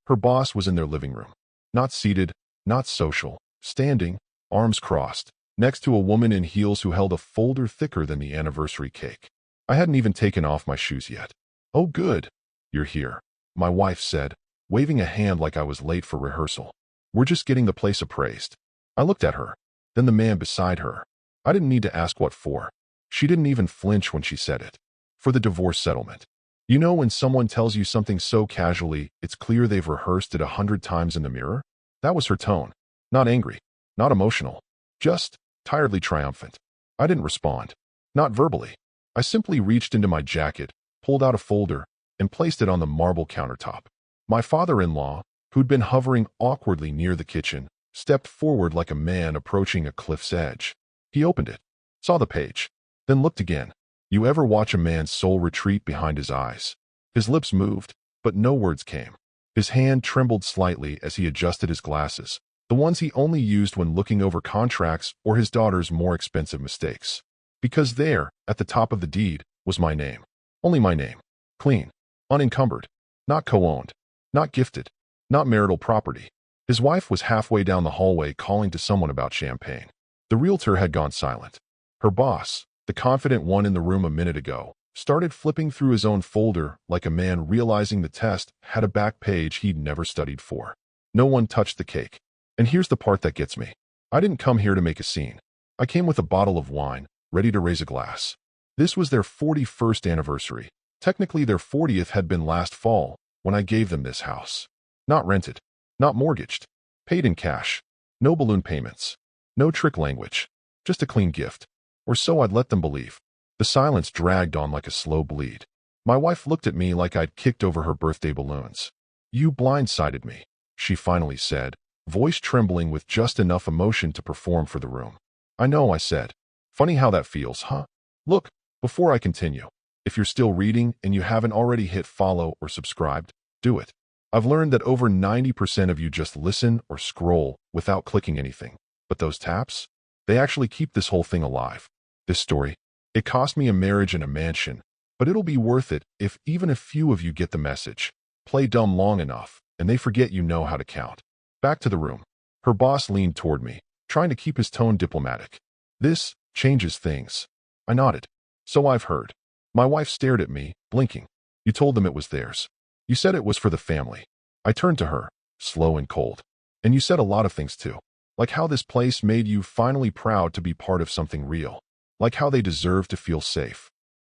Her boss was in their living room. Not seated, not social, standing, arms crossed, next to a woman in heels who held a folder thicker than the anniversary cake. I hadn't even taken off my shoes yet. "Oh, good. You're here," my wife said, waving a hand like I was late for rehearsal. "We're just getting the place appraised." I looked at her, then the man beside her. I didn't need to ask what for. She didn't even flinch when she said it. "For the divorce settlement." You know when someone tells you something so casually, it's clear they've rehearsed it 100 times in the mirror? That was her tone. Not angry, not emotional, just tiredly triumphant. I didn't respond. Not verbally. I simply reached into my jacket, pulled out a folder, and placed it on the marble countertop. My father-in-law, who'd been hovering awkwardly near the kitchen, stepped forward like a man approaching a cliff's edge. He opened it, saw the page, then looked again. You ever watch a man's soul retreat behind his eyes? His lips moved, but no words came. His hand trembled slightly as he adjusted his glasses, the ones he only used when looking over contracts or his daughter's more expensive mistakes. Because there, at the top of the deed, was my name. Only my name. Clean. Unencumbered. Not co-owned. Not gifted. Not marital property. His wife was halfway down the hallway calling to someone about champagne. The realtor had gone silent. Her boss, the confident one in the room a minute ago, started flipping through his own folder like a man realizing the test had a back page he'd never studied for. No one touched the cake. And here's the part that gets me. I didn't come here to make a scene. I came with a bottle of wine, ready to raise a glass. This was their 41st anniversary. Technically, their 40th had been last fall when I gave them this house. Not rented. Not mortgaged. Paid in cash. No balloon payments. No trick language. Just a clean gift. Or so I'd let them believe. The silence dragged on like a slow bleed. My wife looked at me like I'd kicked over her birthday balloons. "You blindsided me," she finally said, voice trembling with just enough emotion to perform for the room. "I know," I said. "Funny how that feels, huh?" Look, before I continue, if you're still reading and you haven't already hit follow or subscribed, do it. I've learned that over 90% of you just listen or scroll without clicking anything. But those taps? They actually keep this whole thing alive. This story, it cost me a marriage and a mansion, but it'll be worth it if even a few of you get the message. Play dumb long enough, and they forget you know how to count. Back to the room. Her boss leaned toward me, trying to keep his tone diplomatic. "This changes things." I nodded. "So I've heard." My wife stared at me, blinking. "You told them it was theirs. You said it was for the family." I turned to her, slow and cold. "And you said a lot of things too. Like how this place made you finally proud to be part of something real. Like how they deserve to feel safe.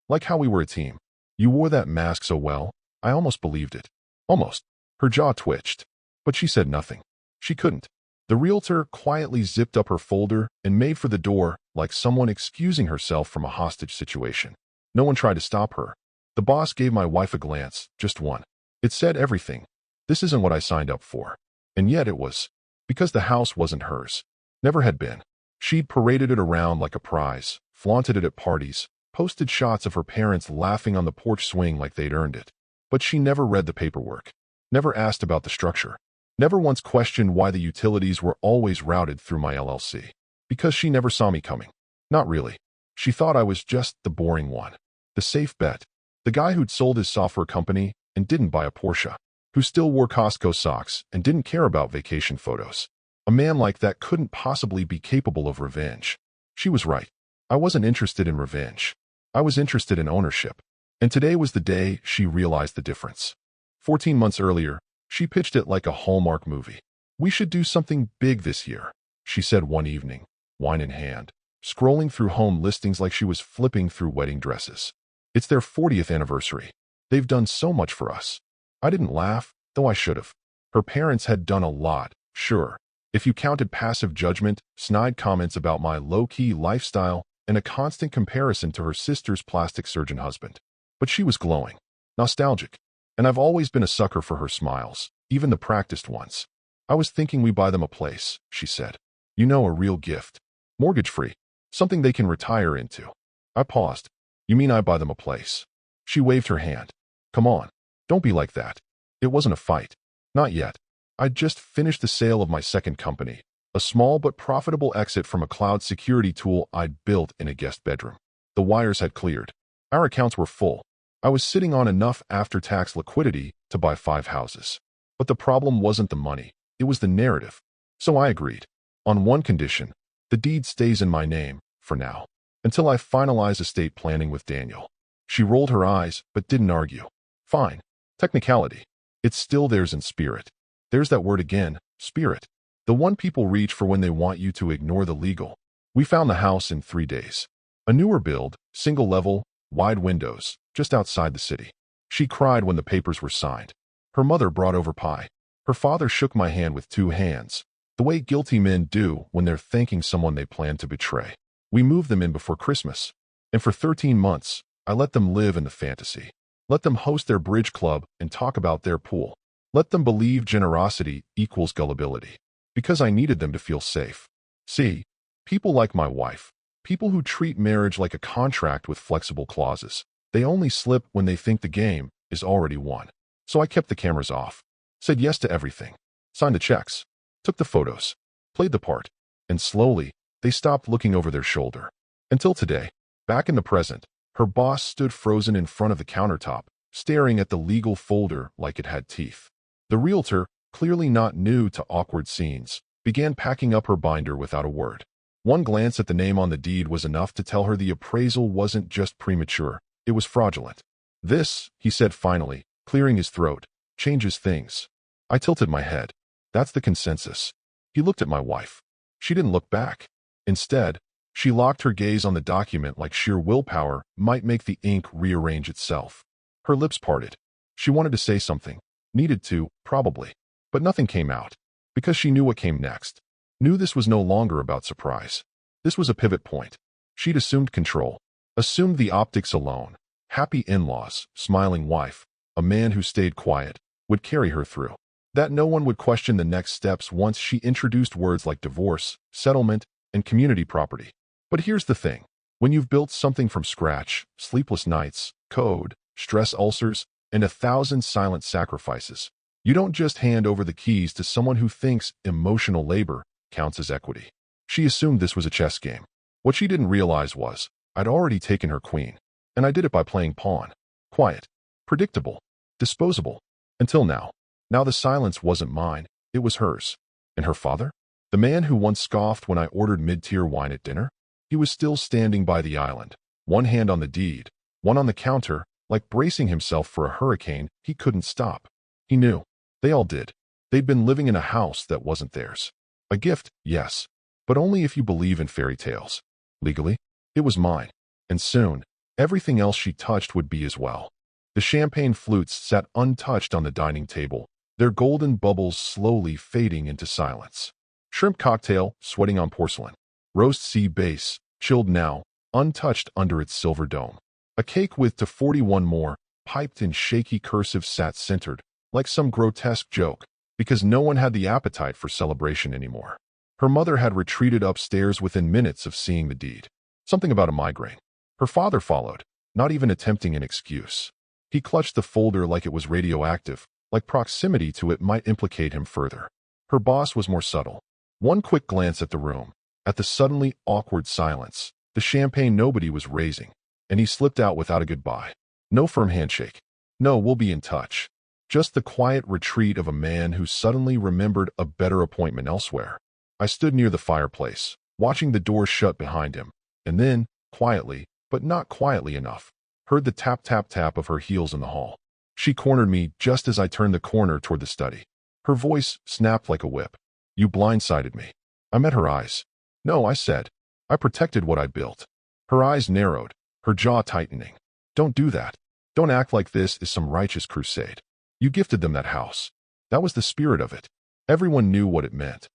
Like how we were a team. You wore that mask so well, I almost believed it. Almost." Her jaw twitched. But she said nothing. She couldn't. The realtor quietly zipped up her folder and made for the door like someone excusing herself from a hostage situation. No one tried to stop her. The boss gave my wife a glance, just one. It said everything. This isn't what I signed up for. And yet it was. Because the house wasn't hers. Never had been. She'd paraded it around like a prize, flaunted it at parties, posted shots of her parents laughing on the porch swing like they'd earned it. But she never read the paperwork. Never asked about the structure. Never once questioned why the utilities were always routed through my LLC. Because she never saw me coming. Not really. She thought I was just the boring one. The safe bet. The guy who'd sold his software company and didn't buy a Porsche. Who still wore Costco socks and didn't care about vacation photos. A man like that couldn't possibly be capable of revenge. She was right. I wasn't interested in revenge. I was interested in ownership. And today was the day she realized the difference. 14 months earlier, she pitched it like a Hallmark movie. "We should do something big this year," she said one evening, wine in hand, scrolling through home listings like she was flipping through wedding dresses. "It's their 40th anniversary. They've done so much for us." I didn't laugh, though I should have. Her parents had done a lot, sure. If you counted passive judgment, snide comments about my low-key lifestyle, and a constant comparison to her sister's plastic surgeon husband. But she was glowing. Nostalgic. And I've always been a sucker for her smiles, even the practiced ones. "I was thinking we buy them a place," she said. "You know, a real gift. Mortgage-free. Something they can retire into." I paused. "You mean I buy them a place?" She waved her hand. "Come on. Don't be like that." It wasn't a fight. Not yet. I'd just finished the sale of my second company, a small but profitable exit from a cloud security tool I'd built in a guest bedroom. The wires had cleared. Our accounts were full. I was sitting on enough after-tax liquidity to buy 5 houses. But the problem wasn't the money, it was the narrative. So I agreed. On one condition, the deed stays in my name, for now, until I finalize estate planning with Daniel. She rolled her eyes, but didn't argue. Fine. Technicality. It's still theirs in spirit. There's that word again, spirit. The one people reach for when they want you to ignore the legal. We found the house in 3 days. A newer build, single level, wide windows, just outside the city. She cried when the papers were signed. Her mother brought over pie. Her father shook my hand with 2 hands, the way guilty men do when they're thanking someone they plan to betray. We moved them in before Christmas. And for 13 months, I let them live in the fantasy. Let them host their bridge club and talk about their pool. Let them believe generosity equals gullibility. Because I needed them to feel safe. See, people like my wife, people who treat marriage like a contract with flexible clauses, they only slip when they think the game is already won. So I kept the cameras off, said yes to everything, signed the checks, took the photos, played the part, and slowly, they stopped looking over their shoulder. Until today, back in the present, her boss stood frozen in front of the countertop, staring at the legal folder like it had teeth. The realtor, clearly not new to awkward scenes, began packing up her binder without a word. One glance at the name on the deed was enough to tell her the appraisal wasn't just premature, it was fraudulent. This, he said finally, clearing his throat, changes things. I tilted my head. That's the consensus. He looked at my wife. She didn't look back. Instead, she locked her gaze on the document like sheer willpower might make the ink rearrange itself. Her lips parted. She wanted to say something. Needed to, probably. But nothing came out. Because she knew what came next. Knew this was no longer about surprise. This was a pivot point. She'd assumed control. Assumed the optics alone. Happy in-laws, smiling wife, a man who stayed quiet, would carry her through. That no one would question the next steps once she introduced words like divorce, settlement, and community property. But here's the thing. When you've built something from scratch, sleepless nights, code, stress ulcers, and 1,000 silent sacrifices, you don't just hand over the keys to someone who thinks emotional labor counts as equity. She assumed this was a chess game. What she didn't realize was, I'd already taken her queen, and I did it by playing pawn. Quiet, predictable, disposable. Until now. Now the silence wasn't mine, it was hers. And her father? The man who once scoffed when I ordered mid-tier wine at dinner? He was still standing by the island, one hand on the deed, one on the counter, like bracing himself for a hurricane he couldn't stop. He knew. They all did. They'd been living in a house that wasn't theirs. A gift, yes, but only if you believe in fairy tales. Legally, it was mine. And soon, everything else she touched would be as well. The champagne flutes sat untouched on the dining table, their golden bubbles slowly fading into silence. Shrimp cocktail, sweating on porcelain. Roast sea base, chilled now, untouched under its silver dome. A cake with to 41 more, piped in shaky cursive sat centered, like some grotesque joke, because no one had the appetite for celebration anymore. Her mother had retreated upstairs within minutes of seeing the deed. Something about a migraine. Her father followed, not even attempting an excuse. He clutched the folder like it was radioactive, like proximity to it might implicate him further. Her boss was more subtle. One quick glance at the room, at the suddenly awkward silence, the champagne nobody was raising, and he slipped out without a goodbye. No firm handshake. No, we'll be in touch. Just the quiet retreat of a man who suddenly remembered a better appointment elsewhere. I stood near the fireplace, watching the door shut behind him, and then, quietly, but not quietly enough, heard the tap-tap-tap of her heels in the hall. She cornered me just as I turned the corner toward the study. Her voice snapped like a whip. You blindsided me. I met her eyes. No, I said. I protected what I built. Her eyes narrowed, her jaw tightening. Don't do that. Don't act like this is some righteous crusade. You gifted them that house. That was the spirit of it. Everyone knew what it meant.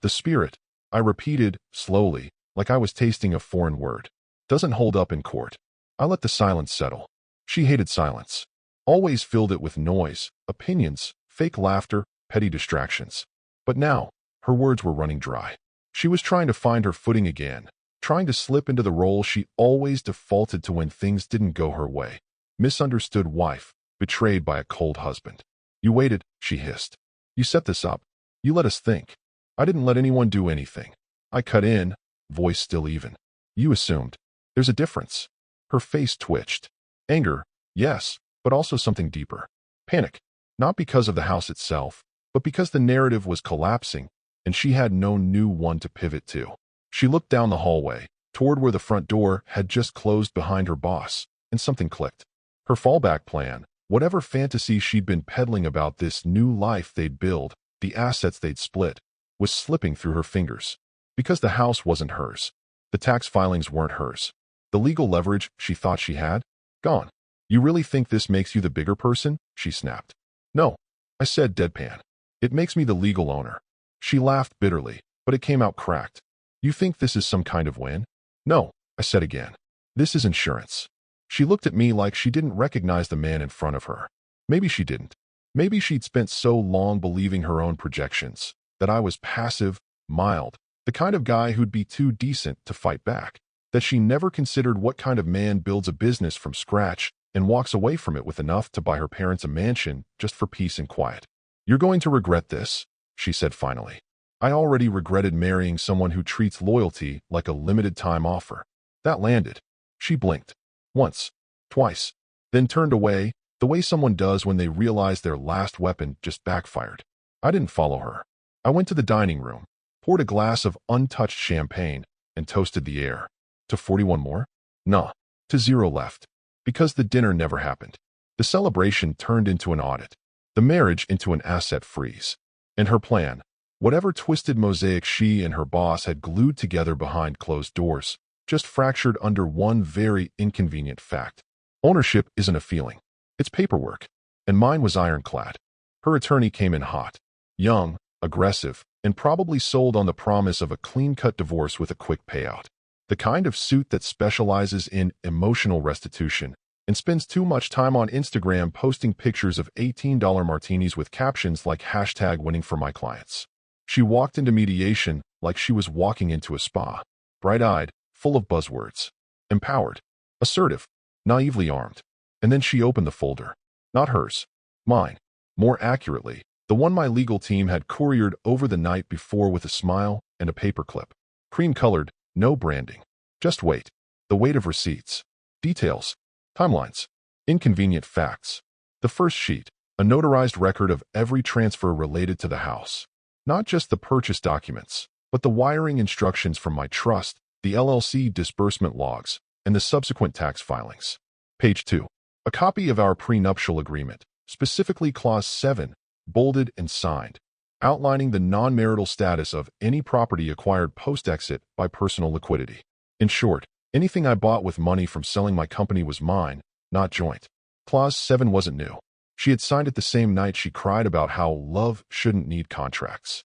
The spirit, I repeated, slowly, like I was tasting a foreign word, doesn't hold up in court. I let the silence settle. She hated silence. Always filled it with noise, opinions, fake laughter, petty distractions. But now, her words were running dry. She was trying to find her footing again, trying to slip into the role she always defaulted to when things didn't go her way. Misunderstood wife, betrayed by a cold husband. You waited, she hissed. You set this up. You let us think. I didn't let anyone do anything. I cut in, voice still even. You assumed. There's a difference. Her face twitched. Anger, yes, but also something deeper. Panic, not because of the house itself, but because the narrative was collapsing and she had no new one to pivot to. She looked down the hallway, toward where the front door had just closed behind her boss, and something clicked. Her fallback plan, whatever fantasy she'd been peddling about this new life they'd build, the assets they'd split, was slipping through her fingers. Because the house wasn't hers. The tax filings weren't hers. The legal leverage she thought she had? Gone. You really think this makes you the bigger person? She snapped. No, I said deadpan. It makes me the legal owner. She laughed bitterly, but it came out cracked. You think this is some kind of win? No, I said again. This is insurance. She looked at me like she didn't recognize the man in front of her. Maybe she didn't. Maybe she'd spent so long believing her own projections that I was passive, mild, the kind of guy who'd be too decent to fight back, that she never considered what kind of man builds a business from scratch and walks away from it with enough to buy her parents a mansion just for peace and quiet. You're going to regret this, she said finally. I already regretted marrying someone who treats loyalty like a limited-time offer. That landed. She blinked. Once. Twice. Then turned away, the way someone does when they realize their last weapon just backfired. I didn't follow her. I went to the dining room, poured a glass of untouched champagne, and toasted the air. To 41 more? Nah. To 0 left. Because the dinner never happened. The celebration turned into an audit. The marriage into an asset freeze. And her plan, whatever twisted mosaic she and her boss had glued together behind closed doors, just fractured under one very inconvenient fact. Ownership isn't a feeling. It's paperwork. And mine was ironclad. Her attorney came in hot. Young, aggressive, and probably sold on the promise of a clean-cut divorce with a quick payout. The kind of suit that specializes in emotional restitution and spends too much time on Instagram posting pictures of $18 martinis with captions like #winning for my clients. She walked into mediation like she was walking into a spa, bright-eyed, full of buzzwords, empowered, assertive, naively armed. And then she opened the folder. Not hers. Mine. More accurately, the one my legal team had couriered over the night before with a smile and a paperclip. Cream-colored, no branding. Just weight. The weight of receipts. Details. Timelines. Inconvenient facts. The first sheet, a notarized record of every transfer related to the house. Not just the purchase documents, but the wiring instructions from my trust, the LLC disbursement logs, and the subsequent tax filings. Page 2. A copy of our prenuptial agreement, specifically Clause 7, bolded and signed, outlining the non-marital status of any property acquired post-exit by personal liquidity. In short, anything I bought with money from selling my company was mine, not joint. Clause 7 wasn't new. She had signed it the same night she cried about how love shouldn't need contracts.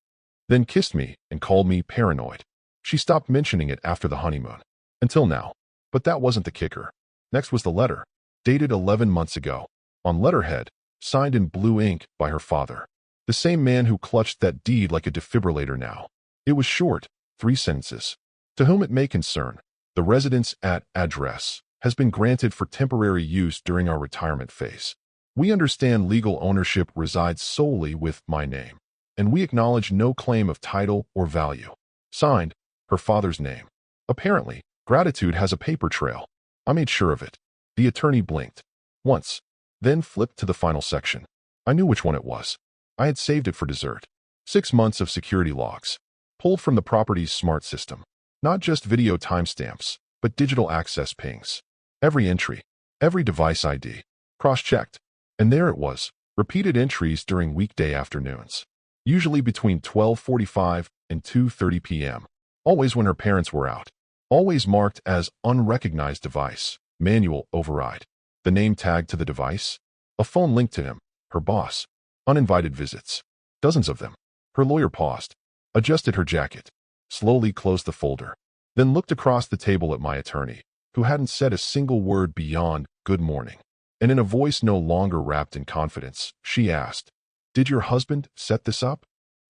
Then kissed me and called me paranoid. She stopped mentioning it after the honeymoon. Until now. But that wasn't the kicker. Next was the letter, dated 11 months ago, on letterhead, signed in blue ink by her father. The same man who clutched that deed like a defibrillator now. It was short, 3 sentences. To whom it may concern, the residence at address has been granted for temporary use during our retirement phase. We understand legal ownership resides solely with my name, and we acknowledge no claim of title or value. Signed, her father's name. Apparently, gratitude has a paper trail. I made sure of it. The attorney blinked. Once. Then flipped to the final section. I knew which one it was. I had saved it for dessert. 6 months of security logs. Pulled from the property's smart system. Not just video timestamps, but digital access pings. Every entry. Every device ID. Cross-checked. And there it was. Repeated entries during weekday afternoons. Usually between 12:45 and 2:30 p.m. Always when her parents were out. Always marked as unrecognized device. Manual override. The name tagged to the device. A phone linked to him. Her boss. Uninvited visits. Dozens of them. Her lawyer paused. Adjusted her jacket. Slowly closed the folder. Then looked across the table at my attorney, who hadn't said a single word beyond good morning. And in a voice no longer wrapped in confidence, she asked, "Did your husband set this up?"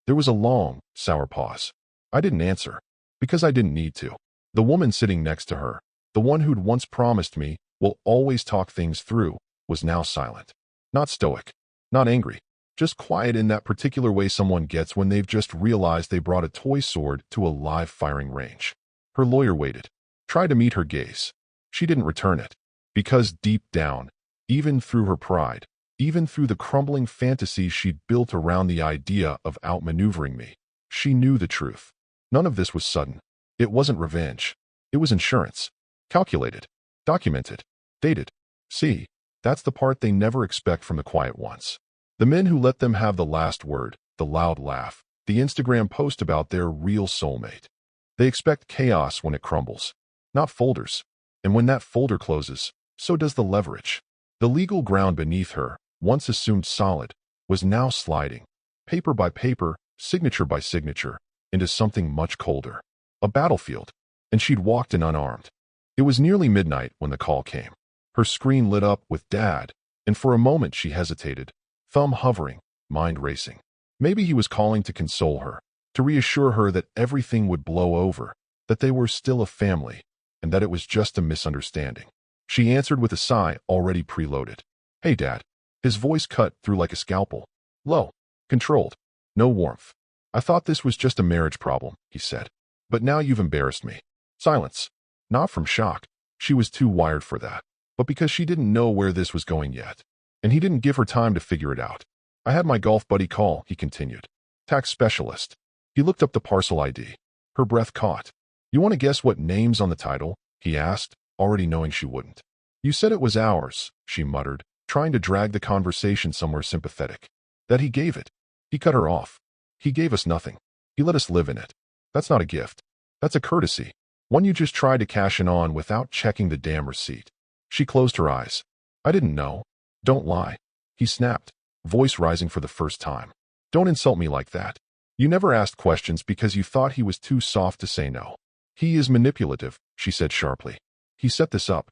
There was a long, sour pause. I didn't answer, because I didn't need to. The woman sitting next to her, the one who'd once promised me, "We'll always talk things through," was now silent. Not stoic. Not angry. Just quiet in that particular way someone gets when they've just realized they brought a toy sword to a live firing range. Her lawyer waited. Tried to meet her gaze. She didn't return it. Because deep down, even through her pride, Even through the crumbling fantasies she'd built around the idea of outmaneuvering me, she knew the truth. None of this was sudden. It wasn't revenge. It was insurance. Calculated. Documented. Dated. See, that's the part they never expect from the quiet ones. The men who let them have the last word, the loud laugh, the Instagram post about their real soulmate. They expect chaos when it crumbles, not folders. And when that folder closes, so does the leverage. The legal ground beneath her, once assumed solid, was now sliding, paper by paper, signature by signature, into something much colder. A battlefield. And she'd walked in unarmed. It was nearly midnight when the call came. Her screen lit up with Dad, and for a moment she hesitated, thumb hovering, mind racing. Maybe he was calling to console her, to reassure her that everything would blow over, that they were still a family, and that it was just a misunderstanding. She answered with a sigh already preloaded. Hey, Dad. His voice cut through like a scalpel. Low. Controlled. No warmth. I thought this was just a marriage problem, he said. But now you've embarrassed me. Silence. Not from shock. She was too wired for that. But because she didn't know where this was going yet. And he didn't give her time to figure it out. I had my golf buddy call, he continued. Tax specialist. He looked up the parcel ID. Her breath caught. You want to guess what name's on the title? He asked, already knowing she wouldn't. You said it was ours, she muttered, trying to drag the conversation somewhere sympathetic. That he gave it. He cut her off. He gave us nothing. He let us live in it. That's not a gift. That's a courtesy. One you just tried to cash in on without checking the damn receipt. She closed her eyes. I didn't know. Don't lie. He snapped, voice rising for the first time. Don't insult me like that. You never asked questions because you thought he was too soft to say no. He is manipulative, she said sharply. He set this up.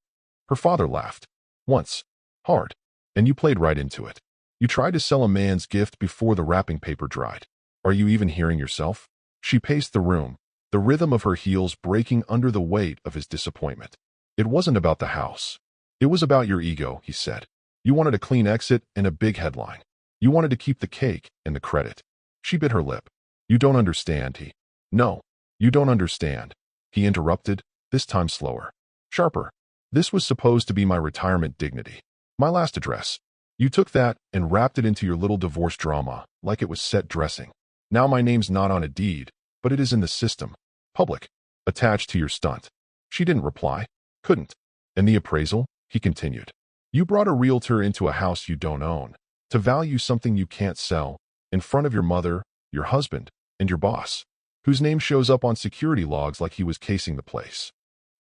Her father laughed. Once. Hard. And you played right into it. You tried to sell a man's gift before the wrapping paper dried. Are you even hearing yourself? She paced the room, the rhythm of her heels breaking under the weight of his disappointment. It wasn't about the house. It was about your ego, he said. You wanted a clean exit and a big headline. You wanted to keep the cake and the credit. She bit her lip. You don't understand, he. No, you don't understand. He interrupted, this time slower. Sharper. This was supposed to be my retirement dignity. My last address. You took that and wrapped it into your little divorce drama, like it was set dressing. Now my name's not on a deed, but it is in the system. Public. Attached to your stunt. She didn't reply. Couldn't. And the appraisal? He continued. You brought a realtor into a house you don't own, to value something you can't sell, in front of your mother, your husband, and your boss, whose name shows up on security logs like he was casing the place.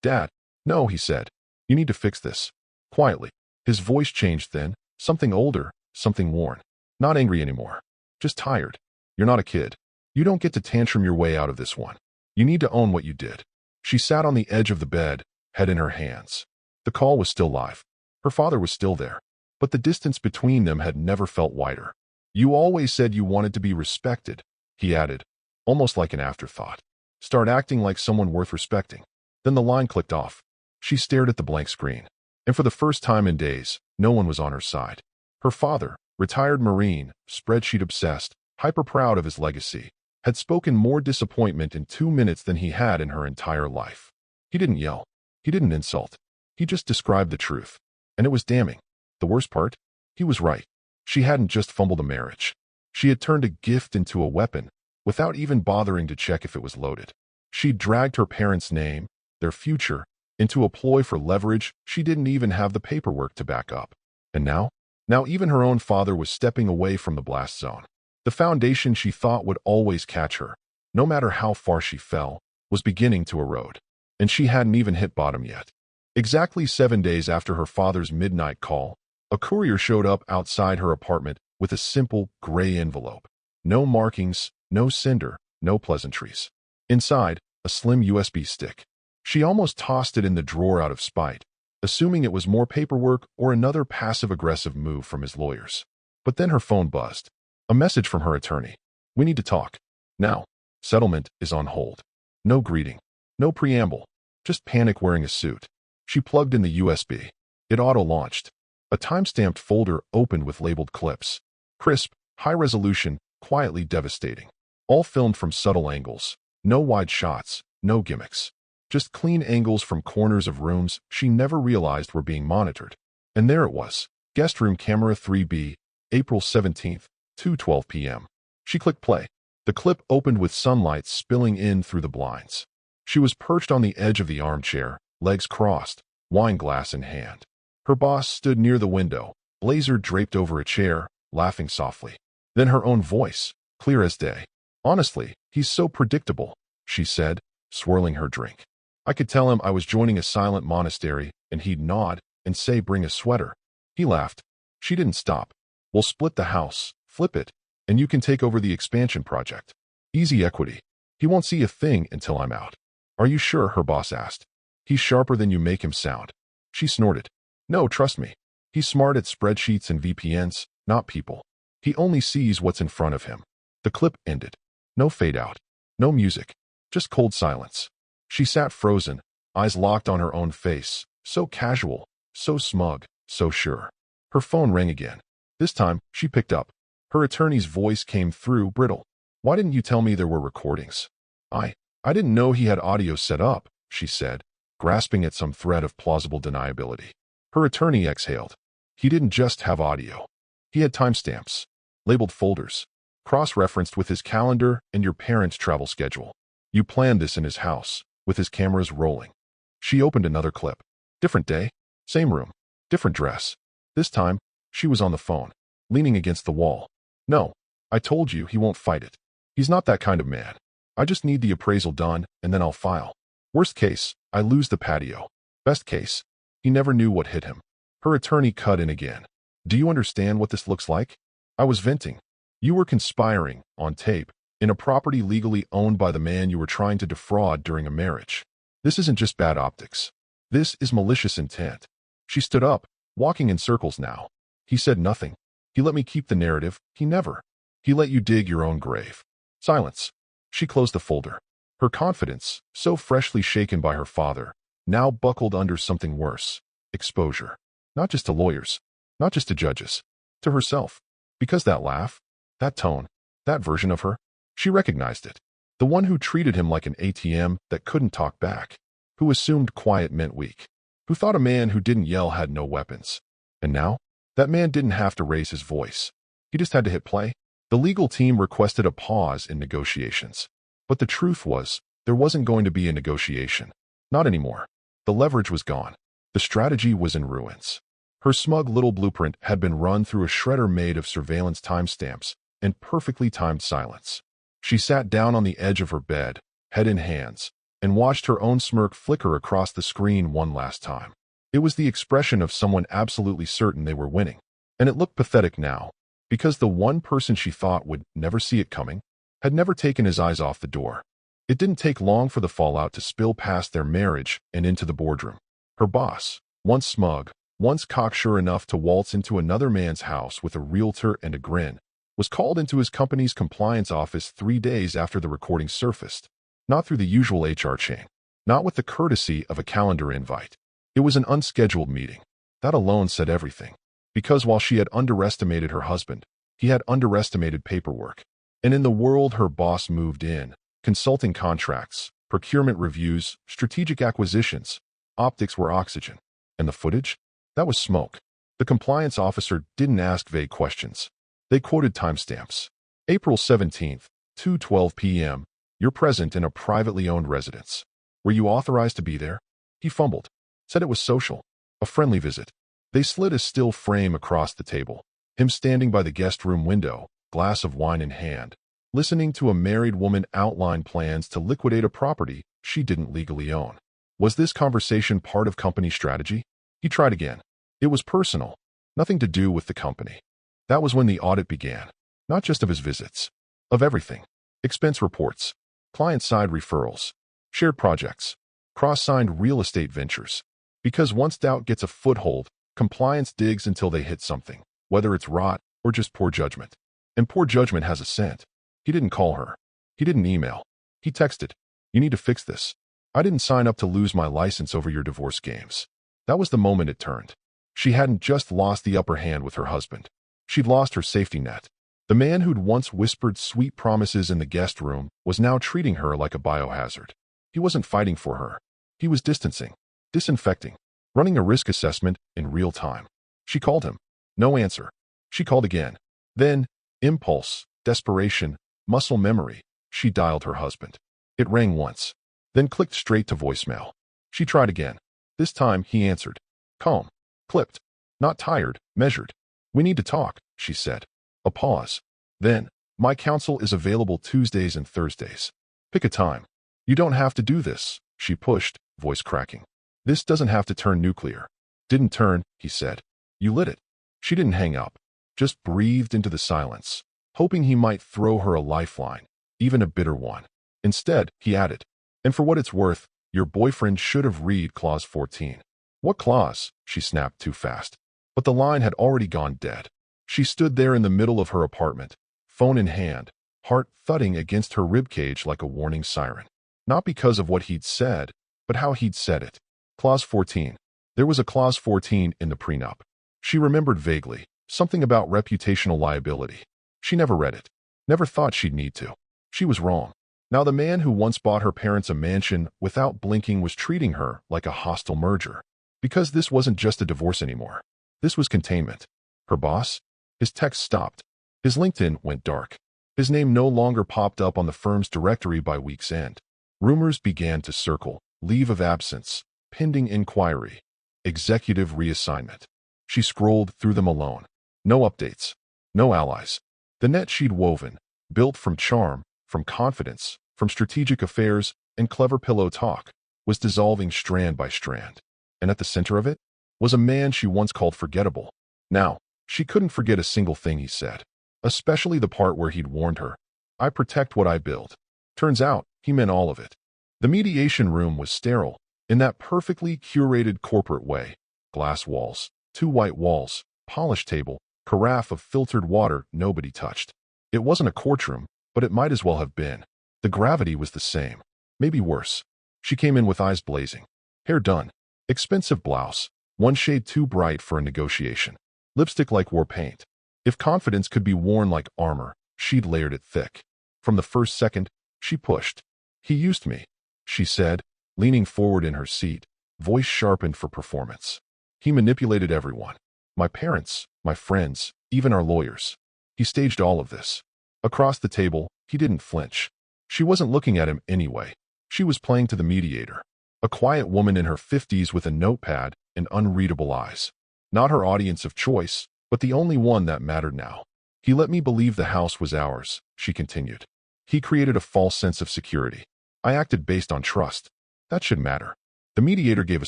Dad. No, he said. You need to fix this. Quietly. His voice changed then, something older, something worn. Not angry anymore. Just tired. You're not a kid. You don't get to tantrum your way out of this one. You need to own what you did. She sat on the edge of the bed, head in her hands. The call was still live. Her father was still there. But the distance between them had never felt wider. You always said you wanted to be respected, he added, almost like an afterthought. Start acting like someone worth respecting. Then the line clicked off. She stared at the blank screen. And for the first time in days, no one was on her side. Her father, retired Marine, spreadsheet obsessed, hyper proud of his legacy, had spoken more disappointment in 2 minutes than he had in her entire life. He didn't yell. He didn't insult. He just described the truth. And it was damning. The worst part? He was right. She hadn't just fumbled a marriage. She had turned a gift into a weapon, without even bothering to check if it was loaded. She'd dragged her parents' name, their future, into a ploy for leverage she didn't even have the paperwork to back up. And now? Now even her own father was stepping away from the blast zone. The foundation she thought would always catch her, no matter how far she fell, was beginning to erode. And she hadn't even hit bottom yet. Exactly 7 days after her father's midnight call, a courier showed up outside her apartment with a simple, gray envelope. No markings, no sender, no pleasantries. Inside, a slim USB stick. She almost tossed it in the drawer out of spite, assuming it was more paperwork or another passive-aggressive move from his lawyers. But then her phone buzzed. A message from her attorney. We need to talk. Now. Settlement is on hold. No greeting. No preamble. Just panic wearing a suit. She plugged in the USB. It auto-launched. A time-stamped folder opened with labeled clips. Crisp, high-resolution, quietly devastating. All filmed from subtle angles. No wide shots, no gimmicks. Just clean angles from corners of rooms she never realized were being monitored. And there it was. Guest room camera 3B, April 17th, 2:12 p.m. She clicked play. The clip opened with sunlight spilling in through the blinds. She was perched on the edge of the armchair, legs crossed, wine glass in hand. Her boss stood near the window, blazer draped over a chair, laughing softly. Then her own voice, clear as day. "Honestly, he's so predictable," she said, swirling her drink. "I could tell him I was joining a silent monastery, and he'd nod and say bring a sweater." He laughed. She didn't stop. "We'll split the house, flip it, and you can take over the expansion project. Easy equity. He won't see a thing until I'm out." "Are you sure?" her boss asked. "He's sharper than you make him sound." She snorted. "No, trust me. He's smart at spreadsheets and VPNs, not people. He only sees what's in front of him." The clip ended. No fade out. No music. Just cold silence. She sat frozen, eyes locked on her own face, so casual, so smug, so sure. Her phone rang again. This time, she picked up. Her attorney's voice came through, brittle. "Why didn't you tell me there were recordings?" I didn't know he had audio set up," she said, grasping at some thread of plausible deniability. Her attorney exhaled. "He didn't just have audio. He had timestamps, labeled folders, cross-referenced with his calendar and your parents' travel schedule. You planned this in his house, with his cameras rolling." She opened another clip. Different day, same room, different dress. This time, she was on the phone, leaning against the wall. "No, I told you he won't fight it. He's not that kind of man. I just need the appraisal done, and then I'll file. Worst case, I lose the patio. Best case, he never knew what hit him." Her attorney cut in again. "Do you understand what this looks like? I was venting. You were conspiring, on tape, in a property legally owned by the man you were trying to defraud during a marriage. This isn't just bad optics. This is malicious intent." She stood up, walking in circles now. "He said nothing. He let me keep the narrative. He never. He let you dig your own grave." Silence. She closed the folder. Her confidence, so freshly shaken by her father, now buckled under something worse. Exposure. Not just to lawyers. Not just to judges. To herself. Because that laugh, that tone, that version of her, she recognized it. The one who treated him like an ATM that couldn't talk back. Who assumed quiet meant weak. Who thought a man who didn't yell had no weapons. And now, that man didn't have to raise his voice. He just had to hit play. The legal team requested a pause in negotiations. But the truth was, there wasn't going to be a negotiation. Not anymore. The leverage was gone. The strategy was in ruins. Her smug little blueprint had been run through a shredder made of surveillance timestamps and perfectly timed silence. She sat down on the edge of her bed, head in hands, and watched her own smirk flicker across the screen one last time. It was the expression of someone absolutely certain they were winning. And it looked pathetic now, because the one person she thought would never see it coming had never taken his eyes off the door. It didn't take long for the fallout to spill past their marriage and into the boardroom. Her boss, once smug, once cocksure enough to waltz into another man's house with a realtor and a grin, was called into his company's compliance office 3 days after the recording surfaced. Not through the usual HR chain. Not with the courtesy of a calendar invite. It was an unscheduled meeting. That alone said everything. Because while she had underestimated her husband, he had underestimated paperwork. And in the world her boss moved in, consulting contracts, procurement reviews, strategic acquisitions, optics were oxygen. And the footage? That was smoke. The compliance officer didn't ask vague questions. They quoted timestamps. April 17th, 2:12 p.m. You're present in a privately owned residence. Were you authorized to be there? He fumbled. Said it was social. A friendly visit. They slid a still frame across the table. Him standing by the guest room window, glass of wine in hand, listening to a married woman outline plans to liquidate a property she didn't legally own. Was this conversation part of company strategy? He tried again. It was personal. Nothing to do with the company. That was when the audit began. Not just of his visits. Of everything. Expense reports. Client-side referrals. Shared projects. Cross-signed real estate ventures. Because once doubt gets a foothold, compliance digs until they hit something, whether it's rot or just poor judgment. And poor judgment has a scent. He didn't call her. He didn't email. He texted. You need to fix this. I didn't sign up to lose my license over your divorce games. That was the moment it turned. She hadn't just lost the upper hand with her husband. She'd lost her safety net. The man who'd once whispered sweet promises in the guest room was now treating her like a biohazard. He wasn't fighting for her. He was distancing, disinfecting, running a risk assessment in real time. She called him. No answer. She called again. Then, impulse, desperation, muscle memory, she dialed her husband. It rang once, then clicked straight to voicemail. She tried again. This time, he answered. Calm. Clipped. Not tired, measured. We need to talk, she said. A pause. Then, my counsel is available Tuesdays and Thursdays. Pick a time. You don't have to do this, she pushed, voice cracking. This doesn't have to turn nuclear. Didn't turn, he said. You lit it. She didn't hang up, just breathed into the silence, hoping he might throw her a lifeline, even a bitter one. Instead, he added, and for what it's worth, your boyfriend should have read clause 14. What clause? She snapped too fast. But the line had already gone dead. She stood there in the middle of her apartment, phone in hand, heart thudding against her ribcage like a warning siren. Not because of what he'd said, but how he'd said it. Clause 14. There was a clause 14 in the prenup. She remembered vaguely, something about reputational liability. She never read it. Never thought she'd need to. She was wrong. Now the man who once bought her parents a mansion without blinking was treating her like a hostile merger. Because this wasn't just a divorce anymore. This was containment. Her boss? His text stopped. His LinkedIn went dark. His name no longer popped up on the firm's directory by week's end. Rumors began to circle. Leave of absence. Pending inquiry. Executive reassignment. She scrolled through them alone. No updates. No allies. The net she'd woven, built from charm, from confidence, from strategic affairs and clever pillow talk, was dissolving strand by strand. And at the center of it was a man she once called forgettable. Now, she couldn't forget a single thing he said, especially the part where he'd warned her, I protect what I build. Turns out, he meant all of it. The mediation room was sterile, in that perfectly curated corporate way. Glass walls, 2 white walls, polished table, carafe of filtered water nobody touched. It wasn't a courtroom, but it might as well have been. The gravity was the same, maybe worse. She came in with eyes blazing. Hair done. Expensive blouse, 1 shade too bright for a negotiation. Lipstick like war paint. If confidence could be worn like armor, she'd layered it thick. From the first second, she pushed. He used me, she said, leaning forward in her seat, voice sharpened for performance. He manipulated everyone. My parents, my friends, even our lawyers. He staged all of this. Across the table, he didn't flinch. She wasn't looking at him anyway. She was playing to the mediator. A quiet woman in her 50s with a notepad and unreadable eyes. Not her audience of choice, but the only one that mattered now. He let me believe the house was ours, she continued. He created a false sense of security. I acted based on trust. That should matter. The mediator gave a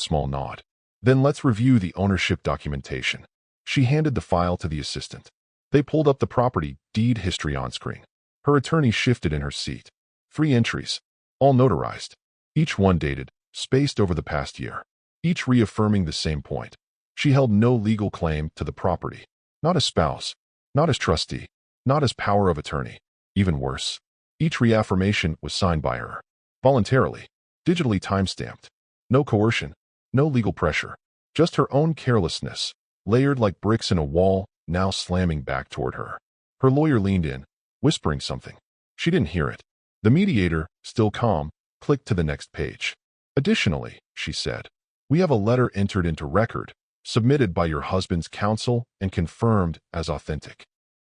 small nod. Then let's review the ownership documentation. She handed the file to the assistant. They pulled up the property deed history on screen. Her attorney shifted in her seat. 3 entries, all notarized. Each one dated, spaced over the past year. Each reaffirming the same point. She held no legal claim to the property. Not as spouse, not as trustee, not as power of attorney. Even worse, each reaffirmation was signed by her. Voluntarily, digitally time-stamped. No coercion, no legal pressure. Just her own carelessness, layered like bricks in a wall, now slamming back toward her. Her lawyer leaned in, whispering something. She didn't hear it. The mediator, still calm, clicked to the next page. Additionally, she said, we have a letter entered into record, submitted by your husband's counsel and confirmed as authentic.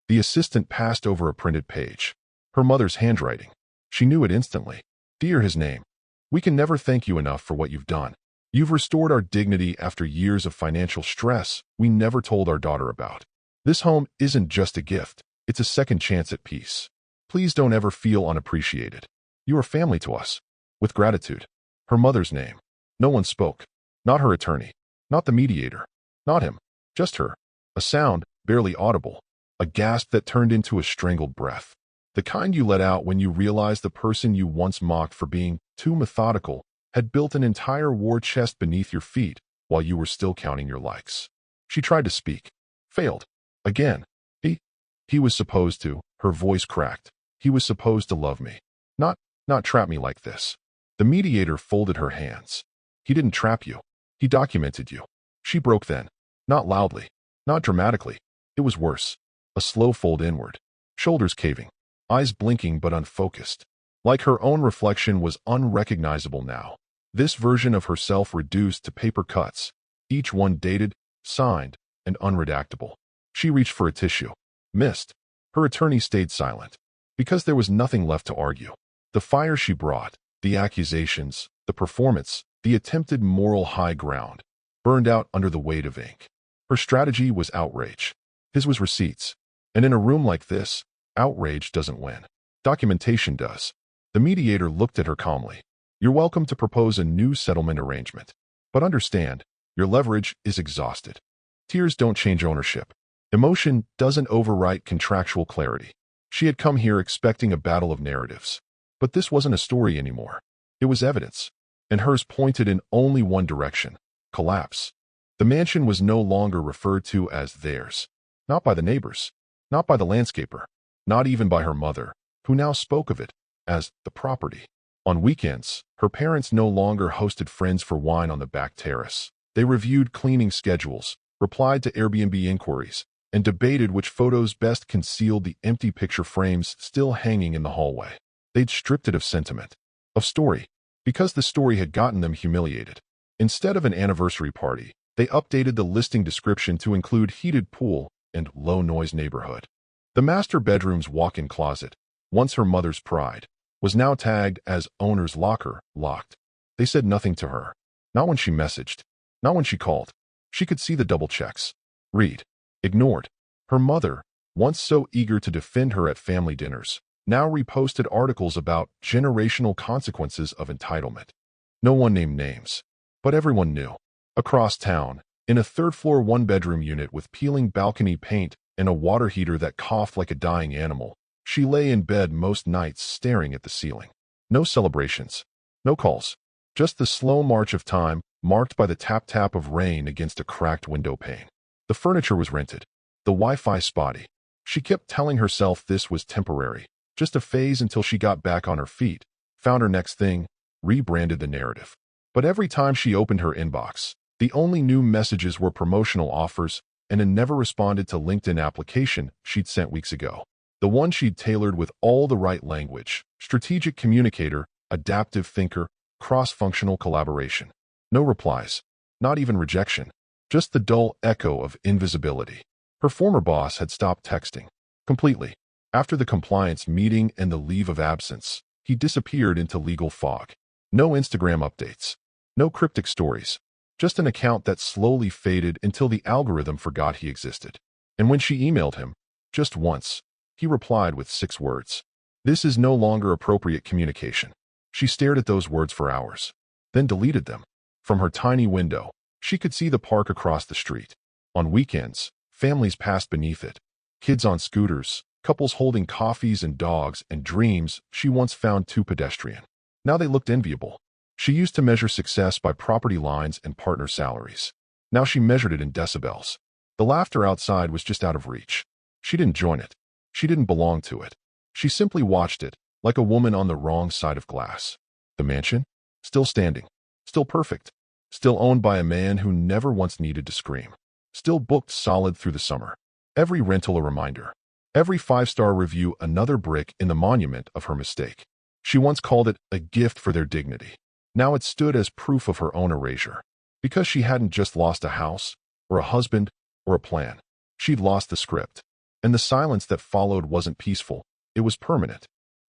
The assistant passed over a printed page. Her mother's handwriting. She knew it instantly. Dear his name. We can never thank you enough for what you've done. You've restored our dignity after years of financial stress we never told our daughter about. This home isn't just a gift. It's a second chance at peace. Please don't ever feel unappreciated. You are family to us. With gratitude. Her mother's name. No one spoke. Not her attorney. Not the mediator. Not him. Just her. A sound, barely audible. A gasp that turned into a strangled breath. The kind you let out when you realized the person you once mocked for being too methodical had built an entire war chest beneath your feet while you were still counting your likes. She tried to speak. Failed. Again. He was supposed to. Her voice cracked. He was supposed to love me. Not trap me like this. The mediator folded her hands. He didn't trap you. He documented you. She broke then. Not loudly. Not dramatically. It was worse. A slow fold inward. Shoulders caving. Eyes blinking but unfocused. Like her own reflection was unrecognizable now. This version of herself reduced to paper cuts. Each one dated, signed, and unredactable. She reached for a tissue. Missed. Her attorney stayed silent. Because there was nothing left to argue. The fire she brought, the accusations, the performance, the attempted moral high ground, burned out under the weight of ink. Her strategy was outrage. His was receipts. And in a room like this, outrage doesn't win. Documentation does. The mediator looked at her calmly. You're welcome to propose a new settlement arrangement. But understand, your leverage is exhausted. Tears don't change ownership. Emotion doesn't overwrite contractual clarity. She had come here expecting a battle of narratives. But this wasn't a story anymore. It was evidence. And hers pointed in only one direction: collapse. The mansion was no longer referred to as theirs. Not by the neighbors. Not by the landscaper. Not even by her mother, who now spoke of it as the property. On weekends, her parents no longer hosted friends for wine on the back terrace. They reviewed cleaning schedules, replied to Airbnb inquiries, and debated which photos best concealed the empty picture frames still hanging in the hallway. They'd stripped it of sentiment, of story, because the story had gotten them humiliated. Instead of an anniversary party, they updated the listing description to include heated pool and low-noise neighborhood. The master bedroom's walk-in closet, once her mother's pride, was now tagged as owner's locker, locked. They said nothing to her. Not when she messaged. Not when she called. She could see the double checks. Read. Ignored. Her mother, once so eager to defend her at family dinners, now reposted articles about generational consequences of entitlement. No one named names. But everyone knew. Across town, in a third-floor one-bedroom unit with peeling balcony paint and a water heater that coughed like a dying animal, she lay in bed most nights staring at the ceiling. No celebrations. No calls. Just the slow march of time, marked by the tap-tap of rain against a cracked window pane. The furniture was rented. The Wi-Fi spotty. She kept telling herself this was temporary, just a phase until she got back on her feet, found her next thing, rebranded the narrative. But every time she opened her inbox, the only new messages were promotional offers, and it never responded to LinkedIn application she'd sent weeks ago. The one she'd tailored with all the right language: strategic communicator, adaptive thinker, cross-functional collaboration. No replies. Not even rejection. Just the dull echo of invisibility. Her former boss had stopped texting. Completely. After the compliance meeting and the leave of absence, he disappeared into legal fog. No Instagram updates. No cryptic stories. Just an account that slowly faded until the algorithm forgot he existed. And when she emailed him, just once, he replied with 6 words. This is no longer appropriate communication. She stared at those words for hours, then deleted them. From her tiny window, she could see the park across the street. On weekends, families passed beneath it. Kids on scooters, couples holding coffees and dogs and dreams she once found too pedestrian. Now they looked enviable. She used to measure success by property lines and partner salaries. Now she measured it in decibels. The laughter outside was just out of reach. She didn't join it. She didn't belong to it. She simply watched it, like a woman on the wrong side of glass. The mansion? Still standing. Still perfect. Still owned by a man who never once needed to scream. Still booked solid through the summer. Every rental a reminder. Every 5-star review another brick in the monument of her mistake. She once called it a gift for their dignity. Now it stood as proof of her own erasure. Because she hadn't just lost a house, or a husband, or a plan. She'd lost the script. And the silence that followed wasn't peaceful. It was permanent.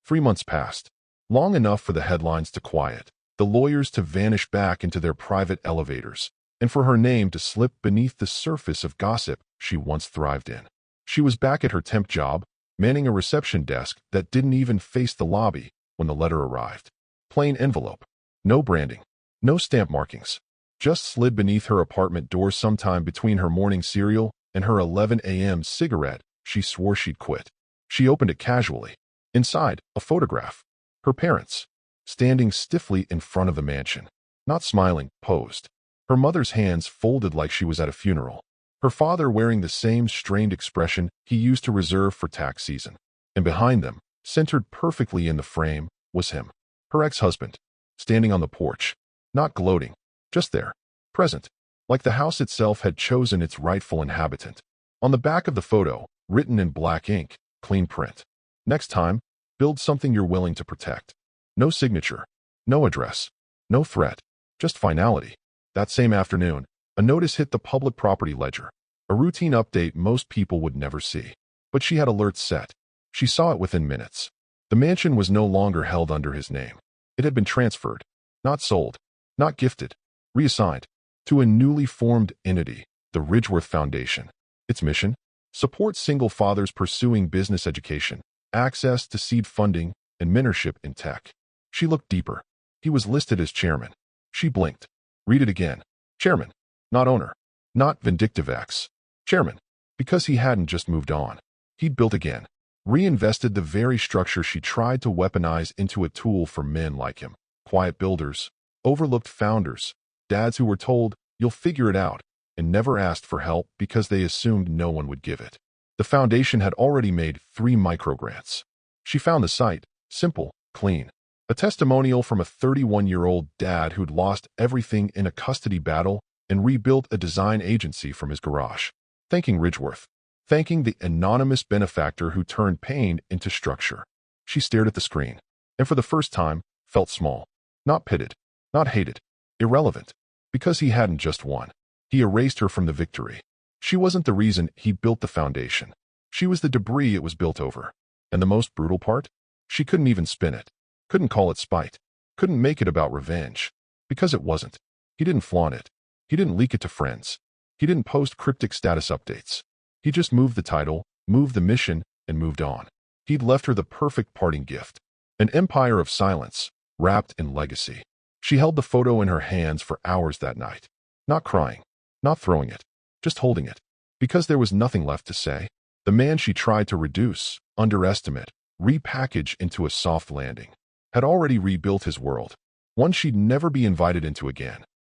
3 months passed. Long enough for the headlines to quiet, the lawyers to vanish back into their private elevators, and for her name to slip beneath the surface of gossip she once thrived in. She was back at her temp job, manning a reception desk that didn't even face the lobby when the letter arrived. Plain envelope. No branding. No stamp markings. Just slid beneath her apartment door sometime between her morning cereal and her 11 a.m. cigarette she swore she'd quit. She opened it casually. Inside, a photograph. Her parents, standing stiffly in front of the mansion. Not smiling, posed. Her mother's hands folded like she was at a funeral. Her father wearing the same strained expression he used to reserve for tax season. And behind them, centered perfectly in the frame, was him. Her ex-husband, standing on the porch. Not gloating. Just there. Present. Like the house itself had chosen its rightful inhabitant. On the back of the photo, written in black ink, clean print. Next time, build something you're willing to protect. No signature. No address. No threat. Just finality. That same afternoon, a notice hit the public property ledger. A routine update most people would never see. But she had alerts set. She saw it within minutes. The mansion was no longer held under his name. It had been transferred, not sold, not gifted, reassigned, to a newly formed entity, the Ridgeworth Foundation. Its mission? Support single fathers pursuing business education, access to seed funding, and mentorship in tech. She looked deeper. He was listed as chairman. She blinked. Read it again. Chairman, not owner, not vindictive ex. Chairman, because he hadn't just moved on. He'd built again, reinvested the very structure she tried to weaponize into a tool for men like him. Quiet builders, overlooked founders, dads who were told, "You'll figure it out," and never asked for help because they assumed no one would give it. The foundation had already made 3 microgrants. She found the site, simple, clean. A testimonial from a 31-year-old dad who'd lost everything in a custody battle and rebuilt a design agency from his garage. Thanking Ridgeworth. Thanking the anonymous benefactor who turned pain into structure. She stared at the screen, and for the first time, felt small. Not pitted, not hated, irrelevant. Because he hadn't just won. He erased her from the victory. She wasn't the reason he built the foundation. She was the debris it was built over. And the most brutal part? She couldn't even spin it. Couldn't call it spite. Couldn't make it about revenge. Because it wasn't. He didn't flaunt it. He didn't leak it to friends. He didn't post cryptic status updates. He just moved the title, moved the mission, and moved on. He'd left her the perfect parting gift. An empire of silence, wrapped in legacy. She held the photo in her hands for hours that night. Not crying. Not throwing it. Just holding it. Because there was nothing left to say. The man she tried to reduce, underestimate, repackage into a soft landing, had already rebuilt his world. One she'd never be invited into again.